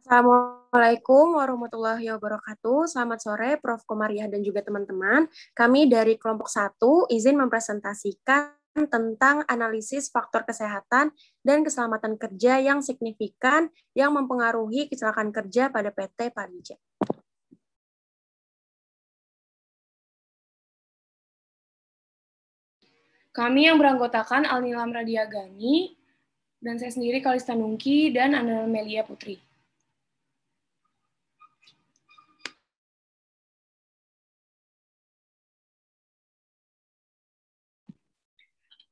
Assalamualaikum warahmatullahi wabarakatuh. Selamat sore, Prof. Komariah dan juga teman-teman. Kami dari kelompok 1 izin mempresentasikan tentang analisis faktor kesehatan dan keselamatan kerja yang signifikan yang mempengaruhi kecelakaan kerja pada PT Palija. Kami yang beranggotakan Alnilam Radiagani, dan saya sendiri Kalista Nungki, dan Melia Putri.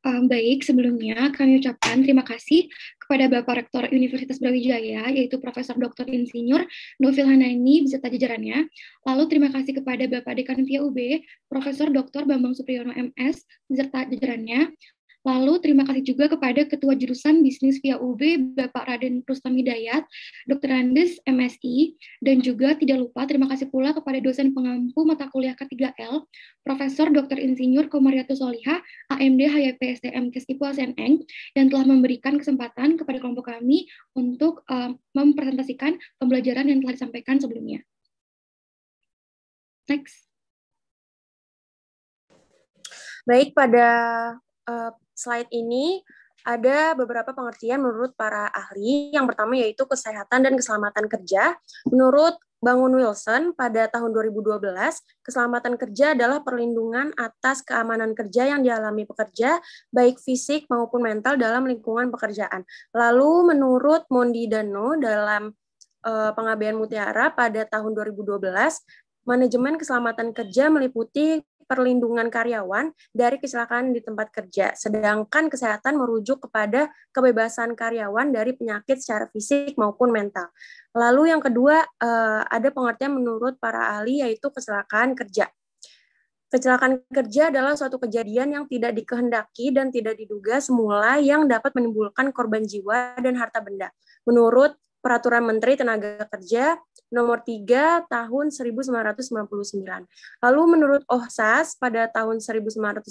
Baik, sebelumnya kami ucapkan terima kasih kepada Bapak Rektor Universitas Brawijaya, yaitu Profesor Dr. Insinyur Novil Hanaini beserta jajarannya. Lalu terima kasih kepada Bapak Dekan FIA UB, Profesor Dr. Bambang Supriyono MS beserta jajarannya. Lalu terima kasih juga kepada Ketua Jurusan Bisnis FIA UB, Bapak Raden Rustam Hidayat, Dr. Andes MSI, dan juga tidak lupa terima kasih pula kepada dosen pengampu mata kuliah K3L, Profesor Dr. Insinyur Komariatus Solihah, AMD HYP STM Keskipu SNN, yang telah memberikan kesempatan kepada kelompok kami untuk mempresentasikan pembelajaran yang telah disampaikan sebelumnya. Next. Baik, pada slide ini ada beberapa pengertian menurut para ahli. Yang pertama yaitu kesehatan dan keselamatan kerja. Menurut Bangun Wilson pada tahun 2012, keselamatan kerja adalah perlindungan atas keamanan kerja yang dialami pekerja, baik fisik maupun mental dalam lingkungan pekerjaan. Lalu menurut Mondi Dano dalam Pengabdian Mutiara pada tahun 2012, manajemen keselamatan kerja meliputi perlindungan karyawan dari kecelakaan di tempat kerja, sedangkan kesehatan merujuk kepada kebebasan karyawan dari penyakit secara fisik maupun mental. Lalu yang kedua, ada pengertian menurut para ahli yaitu kecelakaan kerja. Kecelakaan kerja adalah suatu kejadian yang tidak dikehendaki dan tidak diduga semula yang dapat menimbulkan korban jiwa dan harta benda. Menurut Peraturan Menteri Tenaga Kerja Nomor 3 Tahun 1999. Lalu menurut OHSAS pada tahun 1999,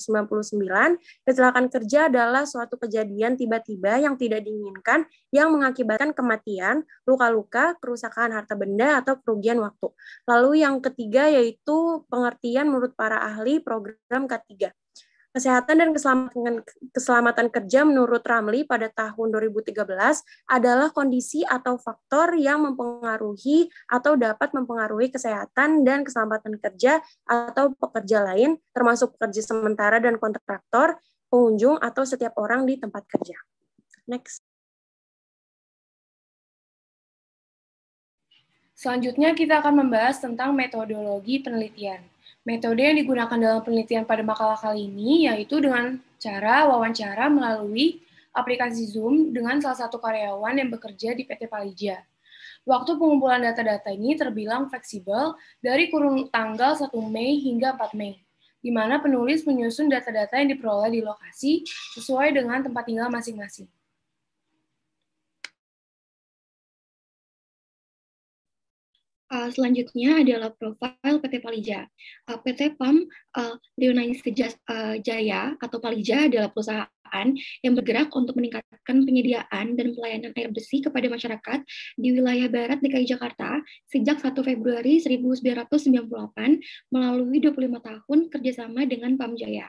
kecelakaan kerja adalah suatu kejadian tiba-tiba yang tidak diinginkan yang mengakibatkan kematian, luka-luka, kerusakan harta benda, atau kerugian waktu. Lalu yang ketiga yaitu pengertian menurut para ahli program K3. Kesehatan dan keselamatan kerja menurut Ramli pada tahun 2013 adalah kondisi atau faktor yang mempengaruhi atau dapat mempengaruhi kesehatan dan keselamatan kerja atau pekerja lain, termasuk pekerja sementara dan kontraktor, pengunjung, atau setiap orang di tempat kerja. Next. Selanjutnya kita akan membahas tentang metodologi penelitian. Metode yang digunakan dalam penelitian pada makalah kali ini yaitu dengan cara wawancara melalui aplikasi Zoom dengan salah satu karyawan yang bekerja di PT Palija. Waktu pengumpulan data-data ini terbilang fleksibel dari kurun tanggal 1 Mei hingga 4 Mei, di mana penulis menyusun data-data yang diperoleh di lokasi sesuai dengan tempat tinggal masing-masing. Selanjutnya adalah profil PT Palija. PT PAM Leonais Jaya atau Palija adalah perusahaan yang bergerak untuk meningkatkan penyediaan dan pelayanan air bersih kepada masyarakat di wilayah Barat DKI Jakarta sejak 1 Februari 1998 melalui 25 tahun kerjasama dengan PAM Jaya,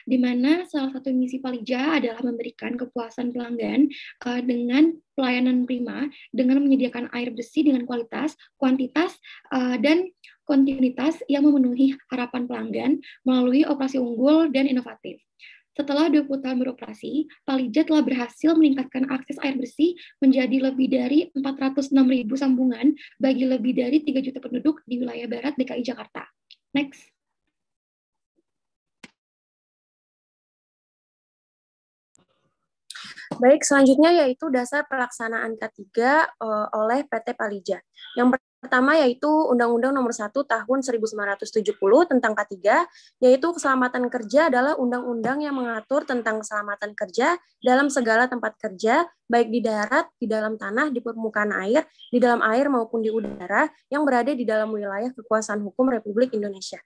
di mana salah satu misi Palija adalah memberikan kepuasan pelanggan dengan pelayanan prima dengan menyediakan air bersih dengan kualitas, kuantitas, dan kontinuitas yang memenuhi harapan pelanggan melalui operasi unggul dan inovatif. Setelah 20 tahun beroperasi, Palija telah berhasil meningkatkan akses air bersih menjadi lebih dari 406.000 sambungan bagi lebih dari 3 juta penduduk di wilayah Barat DKI Jakarta. Next. Baik, selanjutnya yaitu dasar pelaksanaan K3 oleh PT Palija. Yang pertama yaitu Undang-Undang Nomor 1 Tahun 1970 tentang K3, yaitu keselamatan kerja adalah undang-undang yang mengatur tentang keselamatan kerja dalam segala tempat kerja, baik di darat, di dalam tanah, di permukaan air, di dalam air maupun di udara, yang berada di dalam wilayah kekuasaan hukum Republik Indonesia.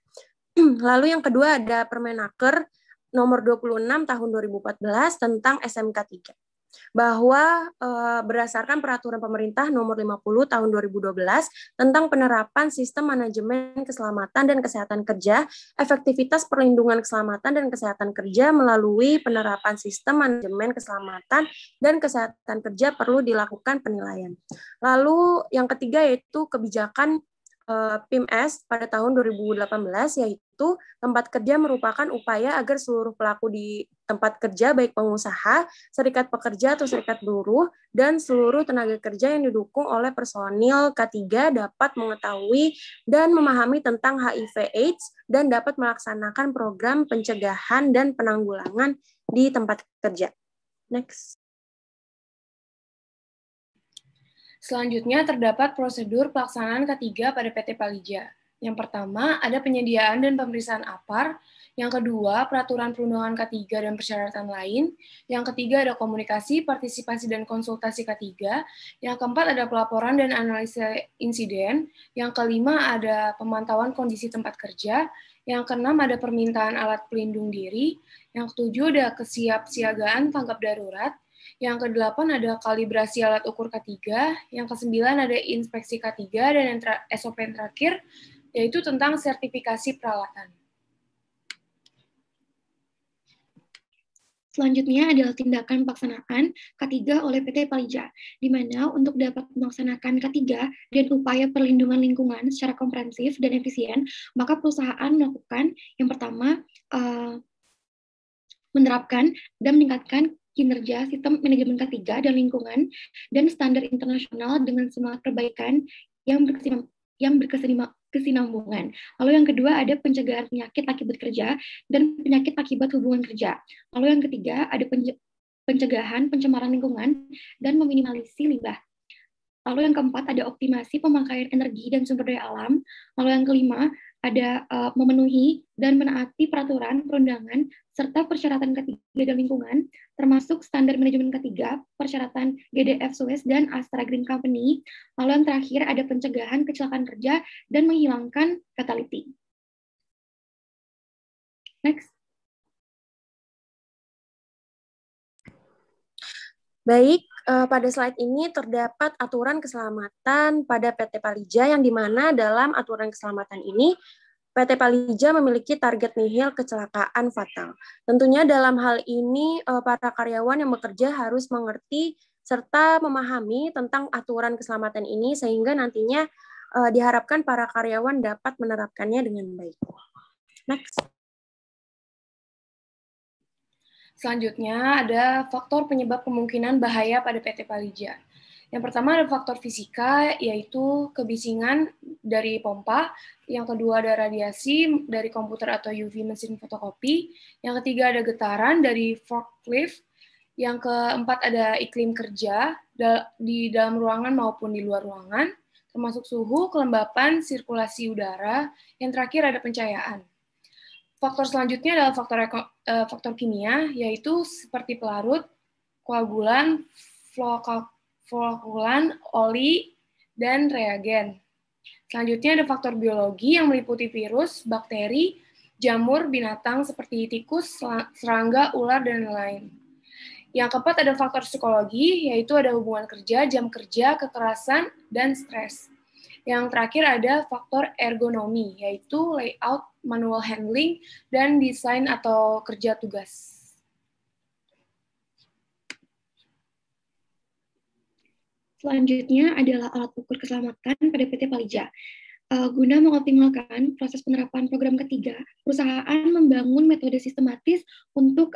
Lalu yang kedua ada Permenaker Nomor 26 Tahun 2014 tentang SMK 3. bahwa berdasarkan peraturan pemerintah nomor 50 tahun 2012 tentang penerapan sistem manajemen keselamatan dan kesehatan kerja, efektivitas perlindungan keselamatan dan kesehatan kerja melalui penerapan sistem manajemen keselamatan dan kesehatan kerja perlu dilakukan penilaian. Lalu yang ketiga yaitu kebijakan PIMS pada tahun 2018, yaitu tempat kerja merupakan upaya agar seluruh pelaku di tempat kerja, baik pengusaha, serikat pekerja atau serikat buruh, dan seluruh tenaga kerja yang didukung oleh personil K3 dapat mengetahui dan memahami tentang HIV/AIDS dan dapat melaksanakan program pencegahan dan penanggulangan di tempat kerja. Next. Selanjutnya terdapat prosedur pelaksanaan K3 pada PT Palija. Yang pertama, ada penyediaan dan pemeriksaan APAR. Yang kedua, peraturan perundangan K3 dan persyaratan lain. Yang ketiga, ada komunikasi, partisipasi, dan konsultasi K3. Yang keempat, ada pelaporan dan analisa insiden. Yang kelima, ada pemantauan kondisi tempat kerja. Yang keenam, ada permintaan alat pelindung diri. Yang ketujuh, ada kesiapsiagaan tanggap darurat. Yang ke-8 ada kalibrasi alat ukur K3, yang ke-9 ada inspeksi K3, dan yang SOP yang terakhir yaitu tentang sertifikasi peralatan. Selanjutnya adalah tindakan pelaksanaan K3 oleh PT Palija, di mana untuk dapat melaksanakan K3 dan upaya perlindungan lingkungan secara komprehensif dan efisien, maka perusahaan melakukan yang pertama, menerapkan dan meningkatkan kinerja sistem manajemen K3 dan lingkungan dan standar internasional dengan semangat perbaikan yang berkesinambungan. Lalu yang kedua ada pencegahan penyakit akibat kerja dan penyakit akibat hubungan kerja. Lalu yang ketiga ada pencegahan pencemaran lingkungan dan meminimalisasi limbah. Lalu yang keempat ada optimasi pemakaian energi dan sumber daya alam. Lalu yang kelima ada memenuhi dan menaati peraturan perundangan serta persyaratan K3 dan lingkungan, termasuk standar manajemen K3, persyaratan GDF Suez dan Astra Green Company. Lalu yang terakhir ada pencegahan kecelakaan kerja dan menghilangkan fatality. Next. Baik, pada slide ini terdapat aturan keselamatan pada PT Palija yang dimana dalam aturan keselamatan ini PT Palija memiliki target nihil kecelakaan fatal. Tentunya dalam hal ini para karyawan yang bekerja harus mengerti serta memahami tentang aturan keselamatan ini sehingga nantinya diharapkan para karyawan dapat menerapkannya dengan baik. Next. Selanjutnya ada faktor penyebab kemungkinan bahaya pada PT Palija. Yang pertama ada faktor fisika, yaitu kebisingan dari pompa. Yang kedua ada radiasi dari komputer atau UV mesin fotokopi. Yang ketiga ada getaran dari forklift. Yang keempat ada iklim kerja di dalam ruangan maupun di luar ruangan, termasuk suhu, kelembapan, sirkulasi udara. Yang terakhir ada pencahayaan. Faktor selanjutnya adalah faktor kimia, yaitu seperti pelarut, koagulan, flokulan, oli, dan reagen. Selanjutnya ada faktor biologi yang meliputi virus, bakteri, jamur, binatang seperti tikus, serangga, ular, dan lain-lain. Yang keempat ada faktor psikologi, yaitu ada hubungan kerja, jam kerja, kekerasan, dan stres. Yang terakhir ada faktor ergonomi, yaitu layout, manual handling, dan desain atau kerja tugas. Selanjutnya adalah alat ukur keselamatan pada PT Palija. Guna mengoptimalkan proses penerapan program K3, perusahaan membangun metode sistematis untuk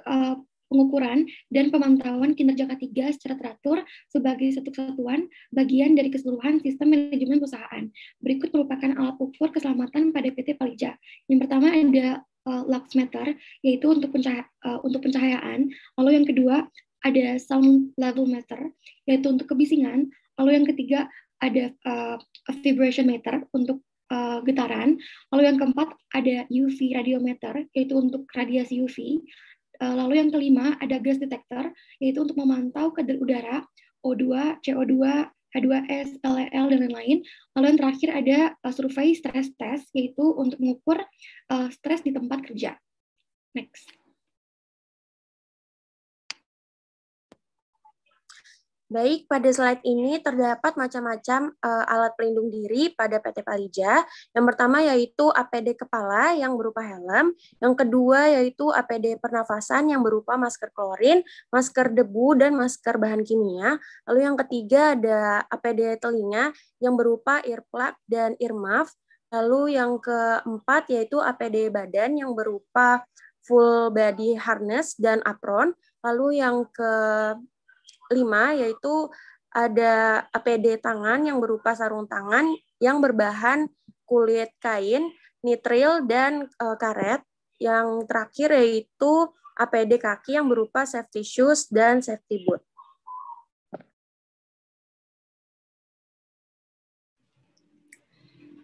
pengukuran dan pemantauan kinerja K3 secara teratur sebagai satu kesatuan bagian dari keseluruhan sistem manajemen perusahaan. Berikut merupakan alat ukur keselamatan pada PT Palija. Yang pertama ada lux meter, yaitu untuk pencahayaan. Lalu yang kedua ada sound level meter, yaitu untuk kebisingan. Lalu yang ketiga ada vibration meter untuk getaran. Lalu yang keempat ada UV radiometer, yaitu untuk radiasi UV. Lalu yang kelima ada gas detector, yaitu untuk memantau kadar udara, O2, CO2, H2S, LEL, dan lain-lain. Lalu yang terakhir ada survei stress test, yaitu untuk mengukur stres di tempat kerja. Next. Baik, pada slide ini terdapat macam-macam alat pelindung diri pada PT Palija. Yang pertama yaitu APD kepala yang berupa helm. Yang kedua yaitu APD pernafasan yang berupa masker klorin, masker debu, dan masker bahan kimia. Lalu yang ketiga ada APD telinga yang berupa earplug dan earmuff. Lalu yang keempat yaitu APD badan yang berupa full body harness dan apron. Lalu yang kelima yaitu ada APD tangan yang berupa sarung tangan yang berbahan kulit kain, nitril, dan karet. Yang terakhir yaitu APD kaki yang berupa safety shoes dan safety boot.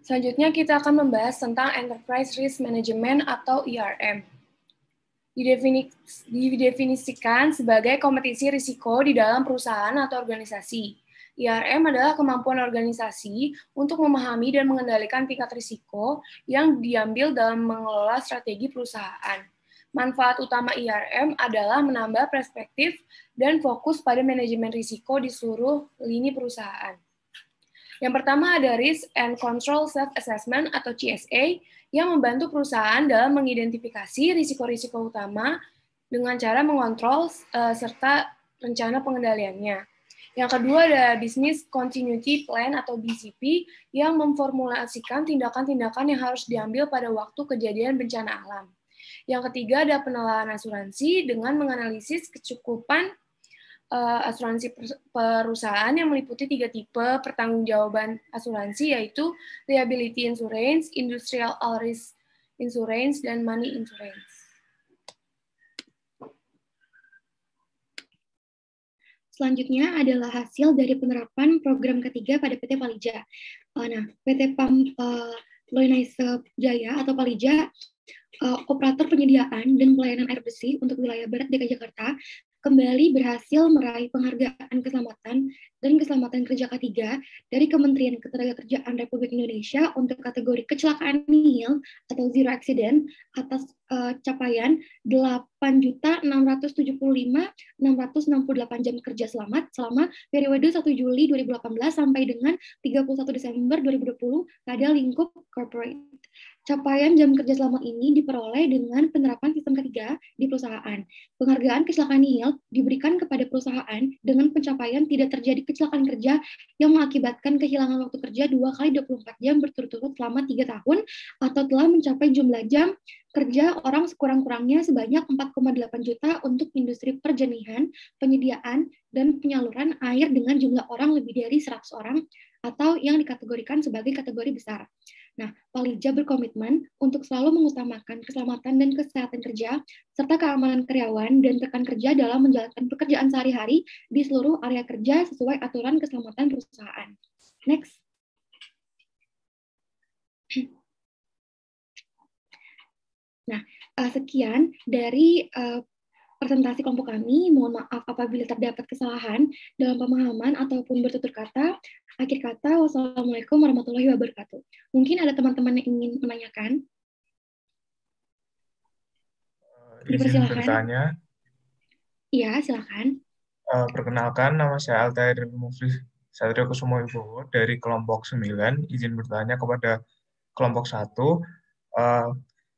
Selanjutnya kita akan membahas tentang Enterprise Risk Management atau ERM. Didefinisikan sebagai kompetisi risiko di dalam perusahaan atau organisasi. ERM adalah kemampuan organisasi untuk memahami dan mengendalikan tingkat risiko yang diambil dalam mengelola strategi perusahaan. Manfaat utama ERM adalah menambah perspektif dan fokus pada manajemen risiko di seluruh lini perusahaan. Yang pertama ada Risk and Control Self-Assessment atau CSA yang membantu perusahaan dalam mengidentifikasi risiko-risiko utama dengan cara mengontrol serta rencana pengendaliannya. Yang kedua ada Business Continuity Plan atau BCP yang memformulasikan tindakan-tindakan yang harus diambil pada waktu kejadian bencana alam. Yang ketiga ada penelahan asuransi dengan menganalisis kecukupan asuransi perusahaan yang meliputi 3 tipe pertanggungjawaban asuransi yaitu liability insurance, industrial all risk insurance, dan money insurance. Selanjutnya adalah hasil dari penerapan program ketiga pada PT Palija. Nah, PT PAM Loinaise Jaya atau Palija, operator penyediaan dan pelayanan air bersih untuk wilayah Barat DKI Jakarta, kembali berhasil meraih penghargaan keselamatan dan keselamatan kerja K3 dari Kementerian Ketenagakerjaan Republik Indonesia untuk kategori kecelakaan nihil atau zero accident atas capaian 8.675.668 jam kerja selamat selama periode 1 Juli 2018 sampai dengan 31 Desember 2020 pada lingkup corporate. Capaian jam kerja selamat ini diperoleh dengan penerapan sistem ketiga di perusahaan. Penghargaan kecelakaan nihil diberikan kepada perusahaan dengan pencapaian tidak terjadi kecelakaan kerja yang mengakibatkan kehilangan waktu kerja 2 kali 24 jam berturut-turut selama 3 tahun atau telah mencapai jumlah jam kerja orang sekurang-kurangnya sebanyak 4,8 juta untuk industri perjenihan, penyediaan, dan penyaluran air dengan jumlah orang lebih dari 100 orang atau yang dikategorikan sebagai kategori besar. Nah, Palija berkomitmen untuk selalu mengutamakan keselamatan dan kesehatan kerja, serta keamanan karyawan dan rekan kerja dalam menjalankan pekerjaan sehari-hari di seluruh area kerja sesuai aturan keselamatan perusahaan. Next. Nah, sekian dari presentasi kelompok kami. Mohon maaf apabila terdapat kesalahan dalam pemahaman ataupun bertutur kata. Akhir kata, wassalamualaikum warahmatullahi wabarakatuh. Mungkin ada teman-teman yang ingin menanyakan? Izin bertanya. Iya, silakan. Perkenalkan, nama saya Altair Muflis Satrio Kusumo Wibowo dari kelompok 9. Izin bertanya kepada kelompok 1.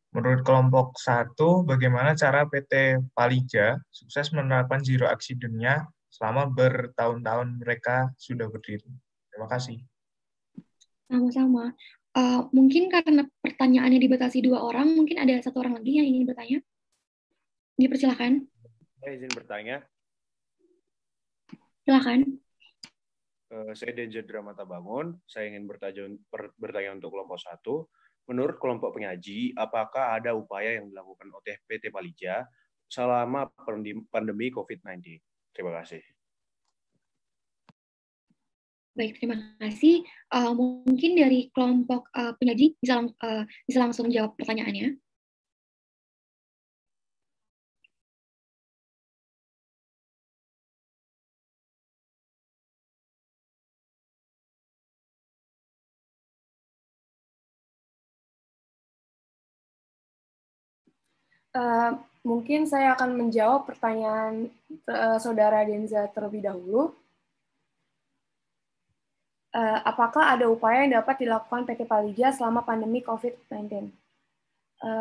Menurut kelompok 1, bagaimana cara PT Palija sukses menerapkan zero accident-nya selama bertahun-tahun mereka sudah berdiri? Terima kasih. Sama-sama. Mungkin karena pertanyaannya dibatasi 2 orang, mungkin ada 1 orang lagi yang ingin bertanya. Dipersilakan. Saya izin bertanya. Silakan. Saya Denja Dramata Bangun. Saya ingin bertanya untuk kelompok 1. Menurut kelompok penyaji, apakah ada upaya yang dilakukan oleh PT Palija selama pandemi COVID-19? Terima kasih. Baik, terima kasih. Mungkin dari kelompok penyaji bisa langsung jawab pertanyaannya. Mungkin saya akan menjawab pertanyaan Saudara Denza terlebih dahulu. apakah ada upaya yang dapat dilakukan PT Palija selama pandemi COVID-19?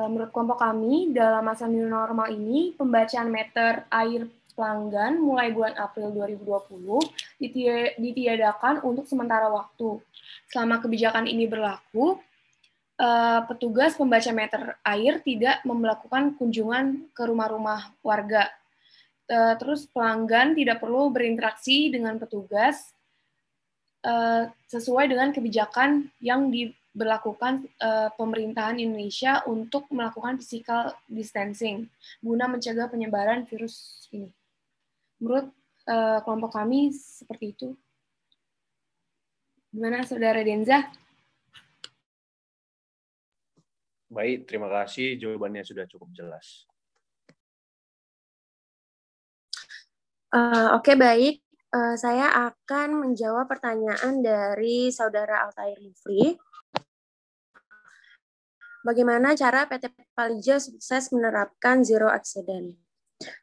Menurut kelompok kami, dalam masa new normal ini, pembacaan meter air pelanggan mulai bulan April 2020 ditiadakan untuk sementara waktu. Selama kebijakan ini berlaku, petugas pembaca meter air tidak melakukan kunjungan ke rumah-rumah warga. Terus pelanggan tidak perlu berinteraksi dengan petugas sesuai dengan kebijakan yang diberlakukan pemerintahan Indonesia untuk melakukan physical distancing guna mencegah penyebaran virus ini. Menurut kelompok kami seperti itu. Gimana Saudara Denza? Baik, terima kasih. Jawabannya sudah cukup jelas. Oke, baik. Saya akan menjawab pertanyaan dari Saudara Altair Mufri. Bagaimana cara PT Palija sukses menerapkan zero accident?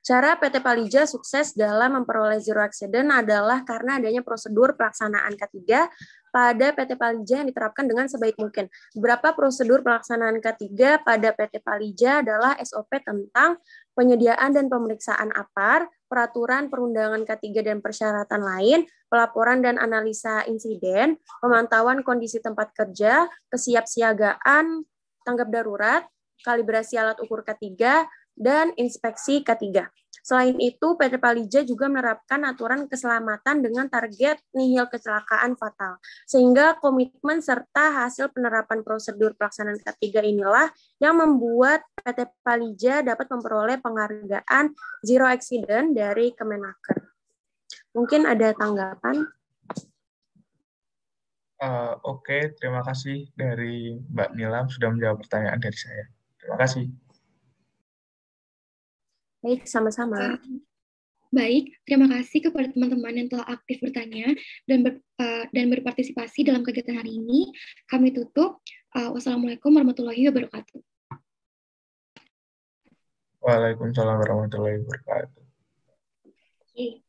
Cara PT Palija sukses dalam memperoleh zero accident adalah karena adanya prosedur pelaksanaan K3 pada PT Palija yang diterapkan dengan sebaik mungkin. Beberapa prosedur pelaksanaan K3 pada PT Palija adalah SOP tentang penyediaan dan pemeriksaan APAR, peraturan perundangan K3 dan persyaratan lain, pelaporan dan analisa insiden, pemantauan kondisi tempat kerja, kesiapsiagaan tanggap darurat, kalibrasi alat ukur K3, dan inspeksi K3. Selain itu, PT Palija juga menerapkan aturan keselamatan dengan target nihil kecelakaan fatal. Sehingga komitmen serta hasil penerapan prosedur pelaksanaan K3 inilah yang membuat PT Palija dapat memperoleh penghargaan Zero Accident dari Kemenaker. Mungkin ada tanggapan? Oke, terima kasih dari Mbak Nilam sudah menjawab pertanyaan dari saya. Terima kasih. Baik, sama-sama. Baik, terima kasih kepada teman-teman yang telah aktif bertanya dan berpartisipasi dalam kegiatan hari ini. Kami tutup. Wassalamualaikum warahmatullahi wabarakatuh. Waalaikumsalam warahmatullahi wabarakatuh. Oke.